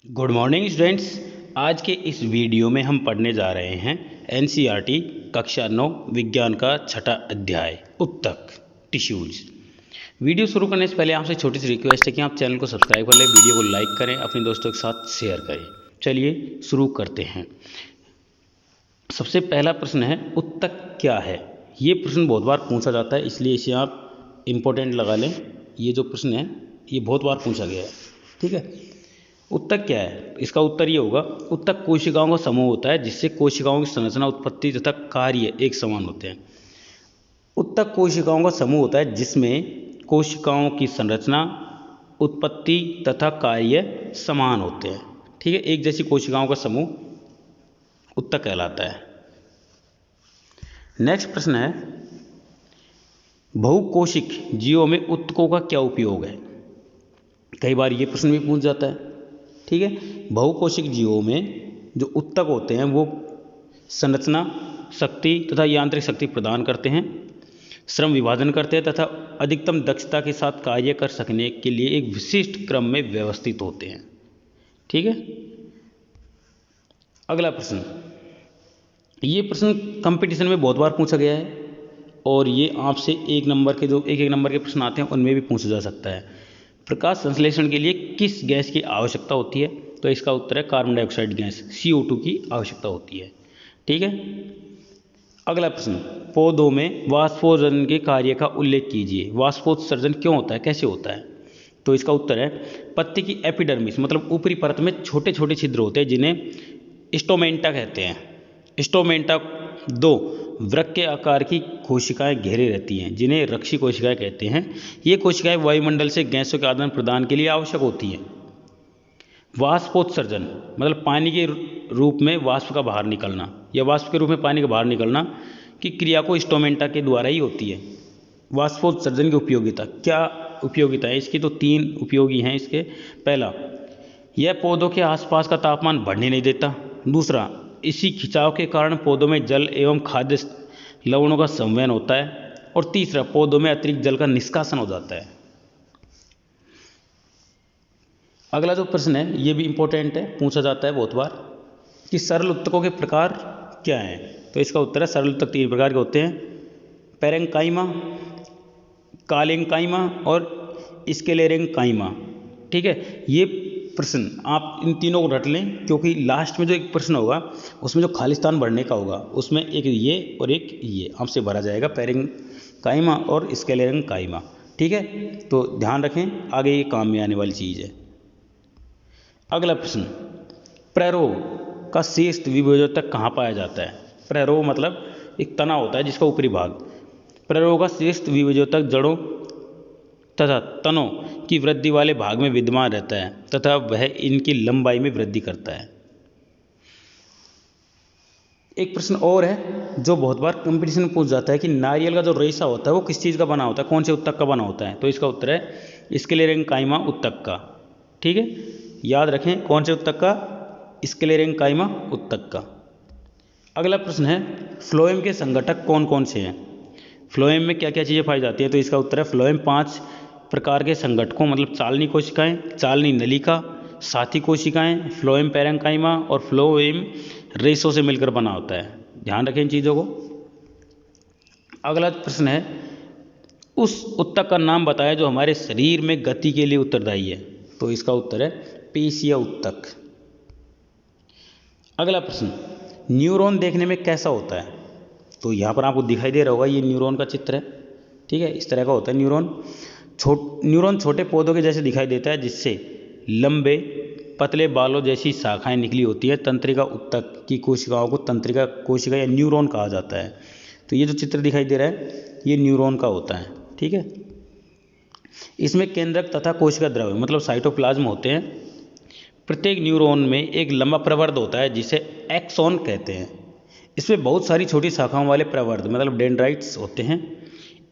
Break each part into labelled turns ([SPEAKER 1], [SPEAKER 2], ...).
[SPEAKER 1] Good morning students. आज के इस वीडियो में हम पढ़ने जा रहे हैं एनसीईआरटी कक्षा 9 विज्ञान का छठा अध्याय उत्तक टिश्यूज। वीडियो शुरू करने से पहले आपसे छोटी सी रिक्वेस्ट है कि आप चैनल को सब्सक्राइब कर लें, वीडियो को लाइक करें, अपने दोस्तों के साथ शेयर करें। चलिए शुरू करते हैं। सबसे पहला प्रश्न है उत्तक क्या है। ये प्रश्न बहुत बार पूछा जाता है, इसलिए इसे आप इम्पोर्टेंट लगा लें। ये जो प्रश्न है ये बहुत बार पूछा गया है, ठीक है। उत्तक क्या है, इसका उत्तर ये होगा, उत्तक कोशिकाओं का समूह होता है जिससे कोशिकाओं की संरचना, उत्पत्ति तथा कार्य एक समान होते हैं। उत्तक कोशिकाओं का समूह होता है जिसमें कोशिकाओं की संरचना, उत्पत्ति तथा कार्य समान होते हैं, ठीक है। एक जैसी कोशिकाओं का समूह उत्तक कहलाता है। नेक्स्ट प्रश्न है, बहुकोशिक जीवों में उत्तकों का क्या उपयोग है। कई बार ये प्रश्न भी पूछ जाता है, ठीक है। बहुकोशिक जीवों में जो उत्तक होते हैं वो संरचना, शक्ति तथा यांत्रिक शक्ति प्रदान करते हैं, श्रम विभाजन करते हैं तथा अधिकतम दक्षता के साथ कार्य कर सकने के लिए एक विशिष्ट क्रम में व्यवस्थित होते हैं, ठीक है। अगला प्रश्न, ये प्रश्न कंपटीशन में बहुत बार पूछा गया है और ये आपसे एक नंबर के नंबर के प्रश्न आते हैं उनमें भी पूछा जा सकता है। प्रकाश संश्लेषण के लिए किस गैस की आवश्यकता होती है। तो इसका उत्तर है कार्बन डाइऑक्साइड गैस CO2 की आवश्यकता होती है, ठीक है। अगला प्रश्न, पौधों में वाष्पोत्सर्जन के कार्य का उल्लेख कीजिए। वाष्पोत्सर्जन क्यों होता है, कैसे होता है। तो इसका उत्तर है, पत्ती की एपिडर्मिस मतलब ऊपरी परत में छोटे छोटे छिद्र होते हैं जिन्हें स्टोमेंटा कहते हैं। स्टोमेंटा दो वृक्क के आकार की कोशिकाएं घेरे रहती हैं जिन्हें रक्षी कोशिकाएं कहते हैं। ये कोशिकाएं वायुमंडल से गैसों के आदान प्रदान के लिए आवश्यक होती हैं। वाष्पोत्सर्जन मतलब पानी के रूप में वाष्प का बाहर निकलना या वाष्प के रूप में पानी का बाहर निकलना की क्रिया को स्टोमेंटा के द्वारा ही होती है। वाष्पोत्सर्जन की उपयोगिता, क्या उपयोगिता है इसकी, तो 3 उपयोगी हैं इसके। पहला, यह पौधों के आसपास का तापमान बढ़ने नहीं देता। दूसरा, इसी खिंचाव के कारण पौधों में जल एवं खाद्य लवणों का संवहन होता है। और तीसरा, पौधों में अतिरिक्त जल का निष्कासन हो जाता है। अगला जो प्रश्न है ये भी इंपॉर्टेंट है, पूछा जाता है बहुत बार कि सरल उत्तकों के प्रकार क्या हैं। तो इसका उत्तर है, सरल उत्तक 3 प्रकार के होते हैं, पेरेंकाइमा, कालेंकाइमा और स्क्लेरेंकाइमा, ठीक है। ये प्रश्न आप इन तीनों को रट लें क्योंकि लास्ट में जो एक प्रश्न होगा उसमें जो खाली स्थान भरने का होगा उसमें एक ये और एक ये आपसे भरा जाएगा, पेरेंकाइमा और स्क्लेरेंकाइमा, ठीक है। तो ध्यान रखें, आगे ये काम में आने वाली चीज़ है। अगला प्रश्न, प्ररोह का शीर्ष विभेदोतक कहाँ पाया जाता है। प्ररोह मतलब एक तना होता है जिसका ऊपरी भाग। प्ररोह का शीर्ष विभेदोतक जड़ों तथा तनों की वृद्धि वाले भाग में विद्यमान रहता है तथा वह इनकी लंबाई में वृद्धि करता है। एक प्रश्न और है जो बहुत बार कंपटीशन में पूछ जाता है कि नारियल का जो रेशा होता है वो किस चीज़ का बना होता है, कौन से उत्तक का बना होता है। तो इसका उत्तर है स्क्लेरेंकाइमा उत्तक का, ठीक है। याद रखें कौन से उत्तक का, स्क्लेरेंकाइमा उत्तक का। अगला प्रश्न है, फ्लोएम के संघटक कौन कौन से हैं। फ्लोएम में क्या क्या चीज़ें पाई जाती हैं। तो इसका उत्तर है, फ्लोएम 5 प्रकार के संघटकों मतलब चालनी कोशिकाएं, चालनी नलिका, साथी कोशिकाएं, फ्लोएम पेरेंकाइमा और फ्लोएम रेशों से मिलकर बना होता है। ध्यान रखें इन चीज़ों को। अगला प्रश्न है, उस उत्तक का नाम बताया जो हमारे शरीर में गति के लिए उत्तरदायी है। तो इसका उत्तर है पेशीय उत्तक। अगला प्रश्न, न्यूरॉन देखने में कैसा होता है। तो यहाँ पर आपको दिखाई दे रहा होगा ये न्यूरॉन का चित्र है, ठीक है। इस तरह का होता है न्यूरॉन। न्यूरॉन छोटे पौधों के जैसे दिखाई देता है जिससे लंबे पतले बालों जैसी शाखाएं निकली होती हैं। तंत्रिका उत्तक की कोशिकाओं को तंत्रिका कोशिका या न्यूरॉन कहा जाता है। तो ये जो चित्र दिखाई दे रहा है ये न्यूरॉन का होता है, ठीक है। इसमें केंद्रक तथा कोशिका द्रव्य मतलब साइटोप्लाज्म होते हैं। प्रत्येक न्यूरॉन में एक लंबा प्रवर्ध होता है जिसे एक्सॉन कहते हैं। इसमें बहुत सारी छोटी शाखाओं वाले प्रवर्ध मतलब डेंड्राइट्स होते हैं।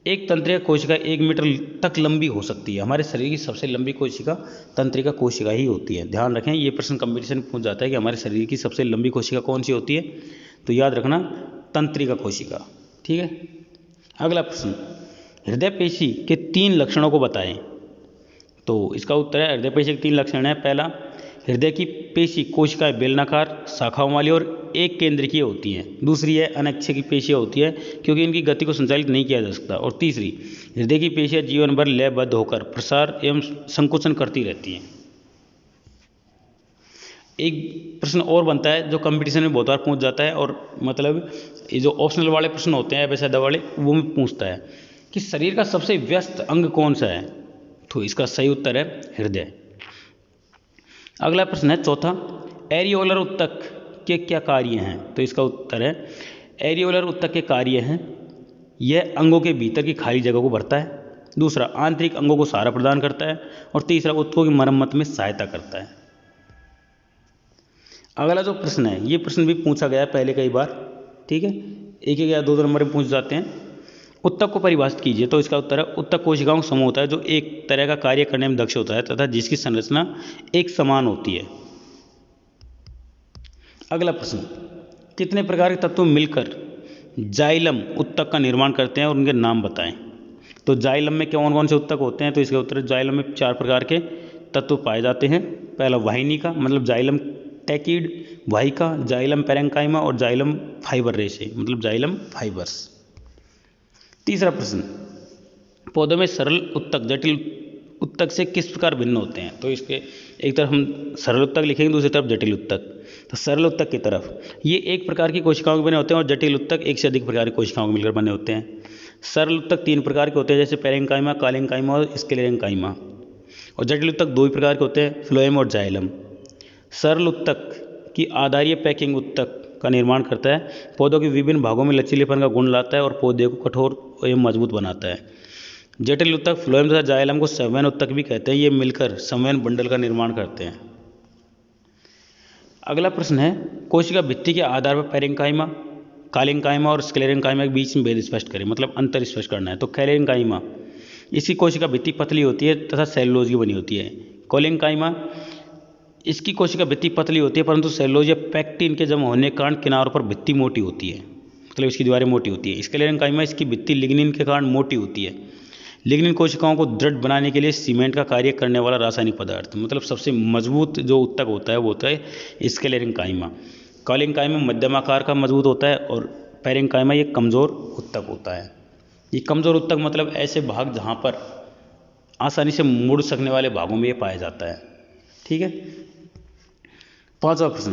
[SPEAKER 1] एक तंत्रिका कोशिका 1 मीटर तक लंबी हो सकती है। हमारे शरीर की सबसे लंबी कोशिका तंत्रिका कोशिका ही होती है। ध्यान रखें, ये प्रश्न कंपटीशन में पूछ जाता है कि हमारे शरीर की सबसे लंबी कोशिका कौन सी होती है। तो याद रखना तंत्रिका कोशिका, ठीक है। अगला प्रश्न, हृदय पेशी के 3 लक्षणों को बताएं। तो इसका उत्तर है, हृदय पेशी के 3 लक्षण है। पहला, हृदय की पेशी कोशिकाएं बेलनाकार शाखाओं वाली और एक केंद्रकीय होती हैं। दूसरी है अनैच्छिक पेशियां होती है क्योंकि इनकी गति को संचालित नहीं किया जा सकता। और तीसरी हृदय की पेशियां जीवन भर लयबद्ध होकर प्रसार एवं संकुचन करती रहती हैं। एक प्रश्न और बनता है जो कंपटीशन में बहुत बार पूछ जाता है, और मतलब ये जो ऑप्शनल वाले प्रश्न होते हैं एबीसीडी वाले, वो में पूछता है कि शरीर का सबसे व्यस्त अंग कौन सा है। तो इसका सही उत्तर है हृदय। अगला प्रश्न है चौथा, एरियोलर उत्तक के क्या कार्य हैं। तो इसका उत्तर है एरियोलर उत्तक के कार्य हैं, यह अंगों के भीतर की खाली जगह को भरता है। दूसरा, आंतरिक अंगों को सहारा प्रदान करता है। और तीसरा, उत्तकों की मरम्मत में सहायता करता है। अगला जो प्रश्न है, ये प्रश्न भी पूछा गया है पहले कई बार, ठीक है, एक एक या दो दो नंबर में पूछ जाते हैं। उत्तक को परिभाषित कीजिए। तो इसका उत्तर है उत्तक कोशिकाओं का समूह होता है जो एक तरह का कार्य करने में दक्ष होता है तथा जिसकी संरचना एक समान होती है। अगला प्रश्न, कितने प्रकार के तत्व मिलकर जाइलम उत्तक का निर्माण करते हैं और उनके नाम बताएं। तो जाइलम में कौन कौन से उत्तक होते हैं। तो इसका उत्तर है जाइलम में 4 प्रकार के तत्व पाए जाते हैं। पहला वाहिनिका मतलब जाइलम टैकिड, वाहिका, जाइलम पैरेंकाइमा और जाइलम फाइबर रेशे मतलब जाइलम फाइबर्स। तीसरा प्रश्न, पौधों में सरल उत्तक जटिल उत्तक से किस प्रकार भिन्न होते हैं। तो इसके एक तरफ हम सरल उत्तक लिखेंगे, दूसरी तरफ जटिल उत्तक। तो सरल उत्तक की तरफ ये एक प्रकार की कोशिकाओं के बने होते हैं और जटिल उत्तक एक से अधिक प्रकार की कोशिकाओं के मिलकर बने होते हैं। सरल उत्तक 3 प्रकार के होते हैं जैसे पैरेंकाइमा, कालेंकाइमा और स्क्लेरेंकाइमा। और जटिल उत्तक 2 ही प्रकार के होते हैं, फ्लोएम और जाइलम। सरल उत्तक की आधारीय पैकिंग उत्तक का निर्माण करता है, पौधों के विभिन्न भागों में लचीलेपन का गुण लाता है और पौधे को कठोर एवं मजबूत बनाता है। जटिल उत्तक फ्लोएम तथा जाइलम को संवहन उत्तक भी कहते हैं, ये मिलकर संवहन बंडल का निर्माण करते हैं। अगला प्रश्न है, कोशिका भित्ति के आधार पर पैरेंकाइमा, कालेंकाइमा और स्क्लेरेंकाइमा के बीच में भेद स्पष्ट करें, मतलब अंतर स्पष्ट करना है। तो कैलेंकाइमा, इसकी कोशिका भित्ति पतली होती है तथा सेलुलोज की बनी होती है। कोलेंकाइमा, इसकी कोशिका भित्ति पतली होती है परंतु सेलुलोज या पैक्टिन के जमा होने के कारण किनारों पर भित्ति मोटी होती है, मतलब इसकी दीवारें मोटी होती है। स्क्लेरेंकाइमा, इसकी भित्ति लिग्निन के कारण मोटी होती है। लिग्निन कोशिकाओं को दृढ़ बनाने के लिए सीमेंट का कार्य करने वाला रासायनिक पदार्थ, मतलब सबसे मजबूत जो उत्तक होता है वो होता है स्क्लेरेंकाइमा। कालेंकाइमा मध्यम आकार का मजबूत होता है और पैरेंकाइमा ये कमज़ोर उत्तक होता है। ये कमज़ोर उत्तक मतलब ऐसे भाग जहाँ पर आसानी से मुड़ सकने वाले भागों में ये पाया जाता है, ठीक है। पांचवा प्रश्न,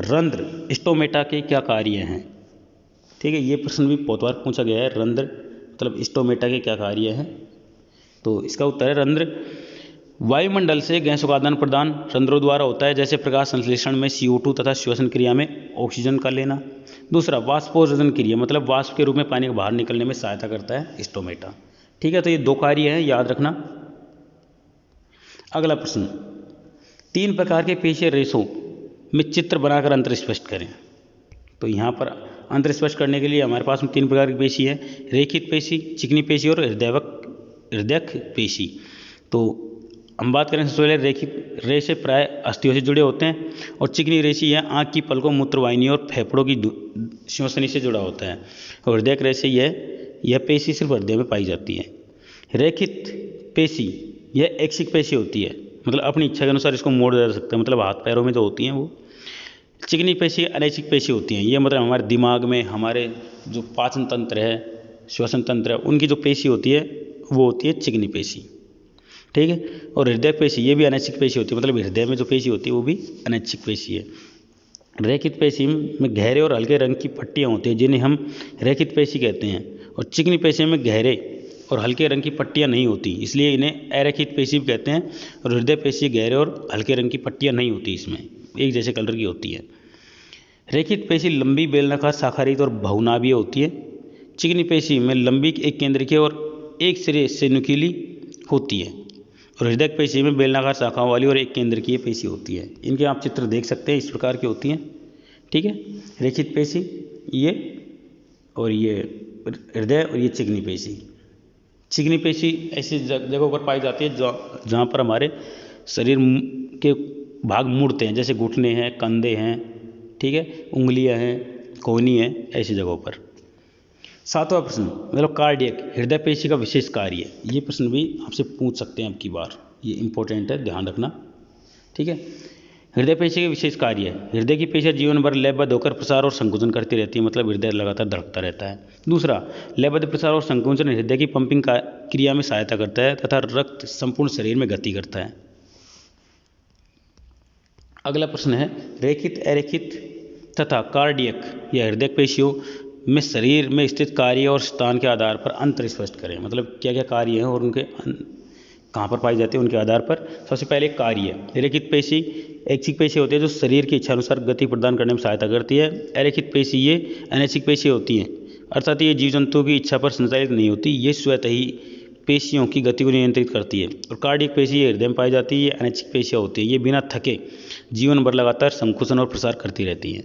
[SPEAKER 1] रंध्र स्टोमेटा के क्या कार्य हैं। ठीक है, ये प्रश्न भी बहुत बार पूछा गया है, रंध्र मतलब स्टोमेटा के क्या कार्य हैं। तो इसका उत्तर है रंध्र वायुमंडल से गैसों का आदान प्रदान रंध्रों द्वारा होता है, जैसे प्रकाश संश्लेषण में CO2 तथा श्वसन क्रिया में ऑक्सीजन का लेना। दूसरा, वाष्पोत्सर्जन क्रिया मतलब वाष्प के रूप में पानी को बाहर निकलने में सहायता करता है स्टोमेटा। ठीक है, तो ये 2 कार्य हैं, याद रखना। अगला प्रश्न, 3 प्रकार के पेशीय रेशों में चित्र बनाकर अंतर स्पष्ट करें। तो यहाँ पर अंतर स्पष्ट करने के लिए हमारे पास में 3 प्रकार की पेशी है, रेखित पेशी, चिकनी पेशी और हृदयक पेशी। तो हम बात करें सबसे पहले रेखित रेशे प्राय अस्थियों से जुड़े होते हैं और चिकनी रेशी यह आँख की पलकों, मूत्रवाहिनी और फेफड़ों की श्वसनी से जुड़ा होता है। और हृदयक रेशे यह पेशी सिर्फ हृदय में पाई जाती है। रेखित पेशी यह ऐच्छिक पेशी होती है, मतलब अपनी इच्छा के अनुसार इसको मोड़ दिया जा सकता है, मतलब हाथ पैरों में जो होती हैं वो। चिकनी पेशी अनैच्छिक पेशी होती हैं, ये मतलब हमारे दिमाग में, हमारे जो पाचन तंत्र है, श्वसन तंत्र है, उनकी जो पेशी होती है वो होती है चिकनी पेशी। ठीक है, और हृदय पेशी ये भी अनैच्छिक पेशी होती है, मतलब हृदय में जो पेशी होती है वो भी अनैच्छिक पेशी है। रेखित पेशी में गहरे और हल्के रंग की पट्टियाँ होती हैं जिन्हें हम रेखित पेशी कहते हैं, और चिकनी पेशी में गहरे और हल्के रंग की पट्टियाँ नहीं होती, इसलिए इन्हें अरेखित पेशी भी कहते हैं। और हृदय पेशी गहरे और हल्के रंग की पट्टियाँ नहीं होती, इसमें एक जैसे कलर की होती है। रेखित पेशी लंबी बेलनाकार शाखारहित और बहुनाभीय होती है। चिकनी पेशी में लंबी एक केंद्रीय और एक सिरे से नुकीली होती है, और हृदय पेशी में बेलनाकार शाखाओं वाली और एक केंद्रीय पेशी होती है। इनके आप चित्र देख सकते हैं, इस प्रकार की होती हैं। ठीक है, रेखित पेशी ये, और ये हृदय, और ये चिकनी पेशी। चिकनी पेशी ऐसी जगहों पर पाई जाती है जहाँ पर हमारे शरीर के भाग मुड़ते हैं, जैसे घुटने हैं, कंधे हैं, ठीक है, उंगलियां हैं, कोहनी है, ऐसी जगहों पर। 7वां प्रश्न, मतलब कार्डियक हृदय पेशी का विशेष कार्य। ये प्रश्न भी आपसे पूछ सकते हैं अब की बार, ये इंपॉर्टेंट है, ध्यान रखना। ठीक है, हृदय पेशी के विशेष कार्य है, हृदय की पेशियाँ जीवन भर लयबद्ध होकर प्रसार और संकुचन करती रहती है, मतलब हृदय लगातार धड़कता रहता है। दूसरा, लयबद्ध प्रसार और संकुचन हृदय की पंपिंग क्रिया में सहायता करता है तथा रक्त संपूर्ण शरीर में गति करता है। अगला प्रश्न है, रेखित, अरेखित तथा कार्डियक या हृदय पेशियों में शरीर में स्थित कार्य और स्थान के आधार पर अंतर स्पष्ट करें, मतलब क्या क्या कार्य हैं और उनके कहाँ पर पाई जाती है उनके आधार पर। सबसे पहले कार्य, रेखित पेशी ऐच्छिक पेशी होती है जो शरीर की इच्छा अनुसार गति प्रदान करने में सहायता करती है। अरेखित पेशी ये अनैच्छिक पेशी होती हैं, अर्थात ये जीव जंतुओं की इच्छा पर संचालित नहीं होती, ये स्वतः ही पेशियों की गति को नियंत्रित करती है। और कार्डियक पेशी ये हृदय में पाई जाती है, ये अनैच्छिक पेशियाँ होती है, ये बिना थके जीवन भर लगातार संकुचन और प्रसार करती रहती हैं।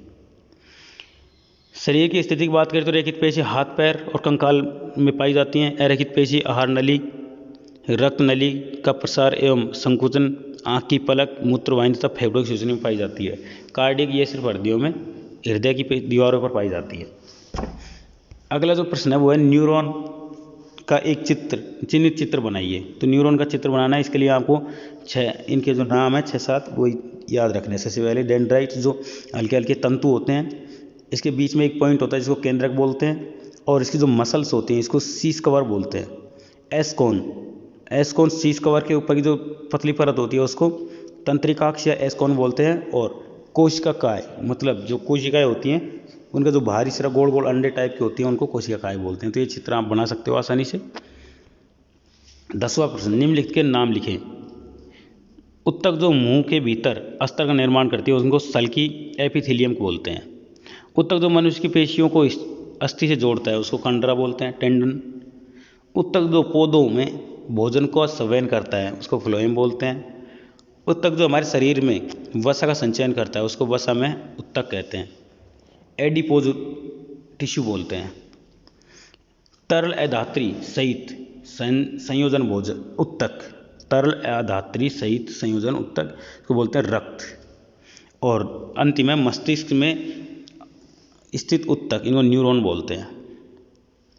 [SPEAKER 1] शरीर की स्थिति की बात करें तो रेखित पेशी हाथ, पैर और कंकाल में पाई जाती हैं। अरेखित पेशी आहार नली, रक्त नली का प्रसार एवं संकुचन, आँख की पलक, मूत्रवाहिनी तथा फेफड़ों की सूचना में पाई जाती है। कार्डियक ये सिर्फ हड्डियों में, हृदय की दीवारों पर पाई जाती है। अगला जो प्रश्न है वो है न्यूरॉन का एक चिन्हित चित्र बनाइए। तो न्यूरॉन का चित्र बनाना है, इसके लिए आपको इनके जो नाम है 6-7 वो याद रखने। सबसे पहले डेंड्राइट जो हल्के हल्के तंतु होते हैं, इसके बीच में एक पॉइंट होता है जिसको केंद्रक बोलते हैं, और इसकी जो मसल्स होती हैं इसको शीश कवर बोलते हैं। एस्कोन शीश कवर के ऊपर की जो पतली परत होती है उसको तंत्रिकाक्ष या एस्कोन बोलते हैं। और कोशिकाएं, मतलब जो कोशिकाएं होती हैं उनका जो बाहरी सिरा गोल गोल अंडे टाइप की होती हैं उनको कोशिकाएं बोलते हैं। तो ये चित्र आप बना सकते हो आसानी से। 10वां प्रश्न, निम्नलिखित के नाम लिखें। उत्तक जो मुंह के भीतर अस्तर का निर्माण करती है उनको सल्की एपिथेलियम बोलते हैं। उत्तक जो मनुष्य की पेशियों को अस्थि से जोड़ता है उसको कंडरा बोलते हैं, टेंडन। उत्तक जो पौधों में भोजन को संवहन करता है उसको फ्लोएम बोलते हैं। उत्तक जो हमारे शरीर में वसा का संचयन करता है उसको वसा में उत्तक कहते हैं, एडिपोज टिश्यू बोलते हैं। तरल अधात्री सहित संयोजन भोजन उत्तक, तरल अधात्री सहित संयोजन उत्तक को बोलते हैं रक्त। और अंतिम है मस्तिष्क में स्थित उत्तक, इनको न्यूरॉन बोलते हैं।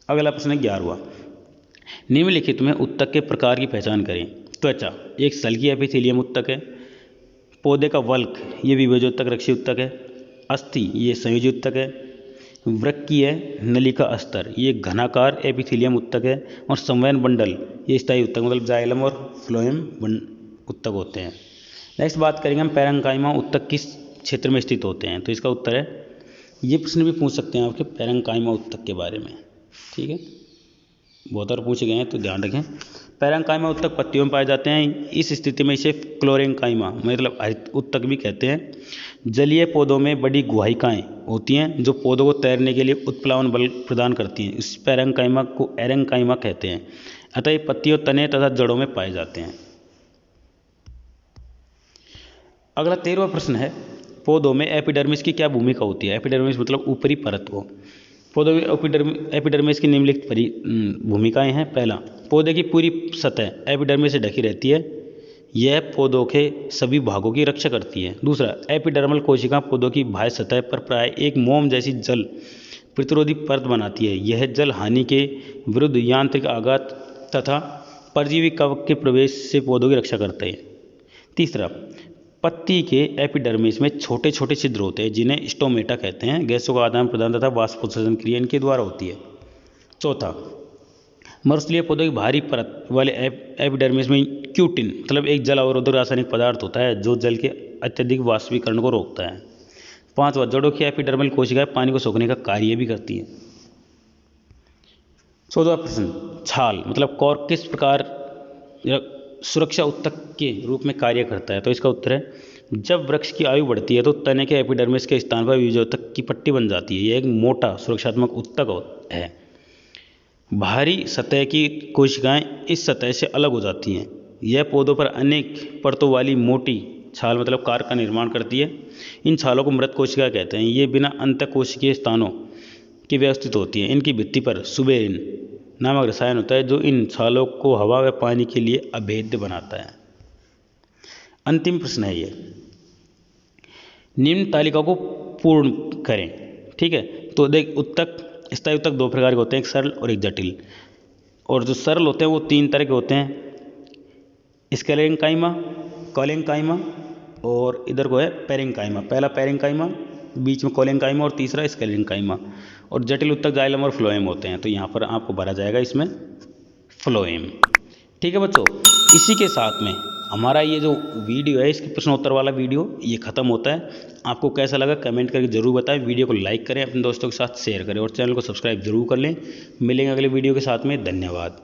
[SPEAKER 1] अगला प्रश्न है 11वां, निम्नलिखित में उत्तक के प्रकार की पहचान करें। त्वचा एक सल्की एपिथेलियम उत्तक है। पौधे का वल्क ये विभेजोत्तक रक्षी उत्तक है। अस्थि ये संयोजी उत्तक है। वृक्कीय नलिका अस्तर ये घनाकार एपिथेलियम उत्तक है। और संवहन बंडल ये स्थायी उत्तक, मतलब जाइलम और फ्लोएम उत्तक होते हैं। नेक्स्ट बात करेंगे हम पैरेन्काइमा उत्तक किस क्षेत्र में स्थित होते हैं। तो इसका उत्तर है, ये प्रश्न भी पूछ सकते हैं आपके पैरेन्काइमा उत्तक के बारे में, ठीक है, बहुत बार पूछे गए हैं तो ध्यान रखें। पैरेन्काइमा उत्तक पत्तियों में पाए जाते हैं। इस स्थिति में इसे क्लोरेन्काइमा मतलब हरित उत्तक भी कहते हैं। जलीय पौधों में बड़ी गुहायिकाएं होती हैं जो पौधों को तैरने के लिए उत्प्लावन बल प्रदान करती हैं। इस पैरेन्काइमा को एरेन्काइमा कहते हैं। अतः ये पत्तियों, तने तथा जड़ों में पाए जाते हैं। अगला 13वां प्रश्न है, पौधों में एपिडर्मिस की क्या भूमिका होती है। एपिडर्मिस मतलब ऊपरी परत को। पौधों में एपिडर्मिस की निम्नलिखित भूमिकाएं हैं। पहला, पौधे की पूरी सतह एपिडर्मिस से ढकी रहती है, यह पौधों के सभी भागों की रक्षा करती है। दूसरा, एपिडर्मल कोशिका पौधों की बाह्य सतह पर प्राय एक मोम जैसी जल प्रतिरोधी परत बनाती है, यह जल हानि के विरुद्ध यांत्रिक आघात तथा परजीवी कवक के प्रवेश से पौधों की रक्षा करते हैं। तीसरा, पत्ती के एपिडर्मिस में छोटे छोटे छिद्र होते हैं जिन्हें स्टोमेटा कहते हैं, गैसों का आदान प्रदान तथा वाष्पोत्सर्जन क्रिया इनके द्वारा होती है। चौथा, मरुस्थलीय पौधों की बाहरी परत वाले एपिडर्मिस में क्यूटिन मतलब एक जल अवरोधक रासायनिक पदार्थ होता है जो जल के अत्यधिक वाष्पीकरण को रोकता है। पांचवा, जड़ों की एपिडर्मल कोशिकाएं पानी को सोखने का कार्य भी करती हैं। 14वां प्रश्न, छाल मतलब कॉर्क किस प्रकार सुरक्षा उत्तक के रूप में कार्य करता है। तो इसका उत्तर है, जब वृक्ष की आयु बढ़ती है तो तने के एपिडर्मिस के स्थान पर विभेजोत्तक की पट्टी बन जाती है। यह एक मोटा सुरक्षात्मक उत्तक है। बाहरी सतह की कोशिकाएं इस सतह से अलग हो जाती हैं। यह पौधों पर अनेक परतों वाली मोटी छाल मतलब कारक का निर्माण करती है। इन छालों को मृत कोशिका कहते हैं। ये बिना अंतःकोशिकीय स्थानों की व्यवस्थित होती हैं। इनकी भित्ति पर सुबेरिन नामक रसायन होता है जो इन छालों को हवा व पानी के लिए अभेद्य बनाता है। अंतिम प्रश्न है ये, निम्न तालिका को पूर्ण करें, ठीक है। तो देख, उत्तक स्थायी उत्तक दो प्रकार के होते हैं, एक सरल और एक जटिल। और जो सरल होते हैं वो 3 तरह के होते हैं, स्क्लेरेन्काइमा, कोलेन्काइमा और इधर को है पेरेन्काइमा, पहला पेरेन्काइमा, बीच में कोलेन्काइमा और तीसरा स्केलेन्काइमा, और जटिल ऊतक जाइलम और फ्लोएम होते हैं। तो यहाँ पर आपको भरा जाएगा इसमें फ्लोएम। ठीक है बच्चों, इसी के साथ में हमारा ये जो वीडियो है, इसके प्रश्नोत्तर वाला वीडियो ये ख़त्म होता है। आपको कैसा लगा कमेंट करके ज़रूर बताएं। वीडियो को लाइक करें, अपने दोस्तों के साथ शेयर करें और चैनल को सब्सक्राइब जरूर कर लें। मिलेंगे अगले वीडियो के साथ में। धन्यवाद।